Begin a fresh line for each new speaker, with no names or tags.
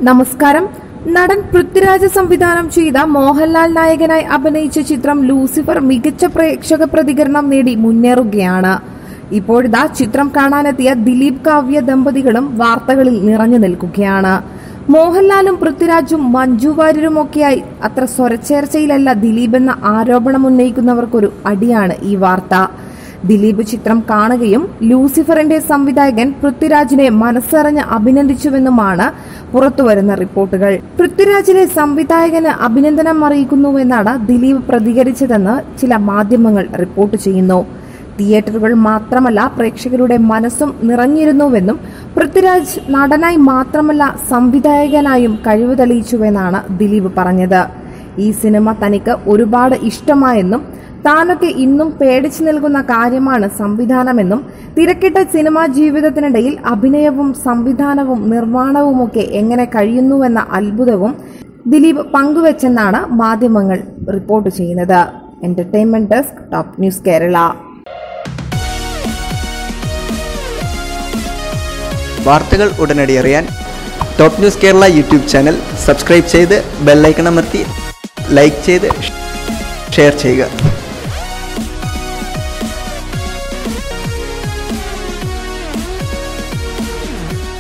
നമസ്കാരം. നടൻ പൃഥ്വിരാജ് സംവിധാനം ചെയ്ത മോഹൻലാൽ നായകനായി അഭിനയിച്ച ചിത്രം ലൂസിഫർ മികച്ച പ്രേക്ഷക പ്രതികരണം നേടി മുന്നേറുകയാണ്. ഇപ്പോഴിതാ ചിത്രം കാണാനെത്തിയ ദിലീപ് കാവ്യ ദമ്പതികളും വാർത്തകളിൽ നിറഞ്ഞു നിൽക്കുകയാണ്. മോഹൻലാലും പൃഥ്വിരാജും മഞ്ജു വാര്യരുമൊക്കെയായി അത്ര സ്വരച്ചേർച്ചയിലല്ല ദിലീപ് എന്ന ആരോപണം ഉന്നയിക്കുന്നവർക്കൊരു അടിയാണ് ഈ വാർത്ത. ദിലീപ് ചിത്രം കാണുകയും ലൂസിഫറിന്റെ സംവിധായകൻ പൃഥ്വിരാജിനെ മനസ്സറിഞ്ഞ് അഭിനന്ദിച്ചുവെന്നുമാണ് പുറത്തുവരുന്ന റിപ്പോർട്ടുകൾ. പൃഥ്വിരാജിലെ സംവിധായകന് അഭിനന്ദനം അറിയിക്കുന്നുവെന്നാണ് ദിലീപ് പ്രതികരിച്ചതെന്ന് ചില മാധ്യമങ്ങൾ റിപ്പോർട്ട് ചെയ്യുന്നു. തിയേറ്ററുകൾ മാത്രമല്ല പ്രേക്ഷകരുടെ മനസ്സും നിറഞ്ഞിരുന്നുവെന്നും പൃഥ്വിരാജ് നടനായി മാത്രമല്ല സംവിധായകനായും കഴിവ് തെളിയിച്ചുവെന്നാണ് ദിലീപ് പറഞ്ഞത്. ഈ സിനിമ തനിക്ക് ഒരുപാട് ഇഷ്ടമായെന്നും താനൊക്കെ ഇന്നും പേടിച്ചു നിൽക്കുന്ന കാര്യമാണ് സംവിധാനമെന്നും തിരക്കിട്ട സിനിമാ ജീവിതത്തിനിടയിൽ അഭിനയവും സംവിധാനവും നിർമ്മാണവുമൊക്കെ എങ്ങനെ കഴിയുന്നുവെന്ന അത്ഭുതവും ദിലീപ് പങ്കുവച്ചെന്നാണ് മാധ്യമങ്ങൾ റിപ്പോർട്ട് ചെയ്യുന്നത്. Entertainment desk, top news Kerala.
വാർത്തകൾ ഉടനടി അറിയാൻ top news Kerala YouTube channel subscribe ചെയ്ത് ബെല്ലൈക്കൺ അമർത്തി ലൈക്ക് ചെയ്ത് ഷെയർ ചെയ്യുക.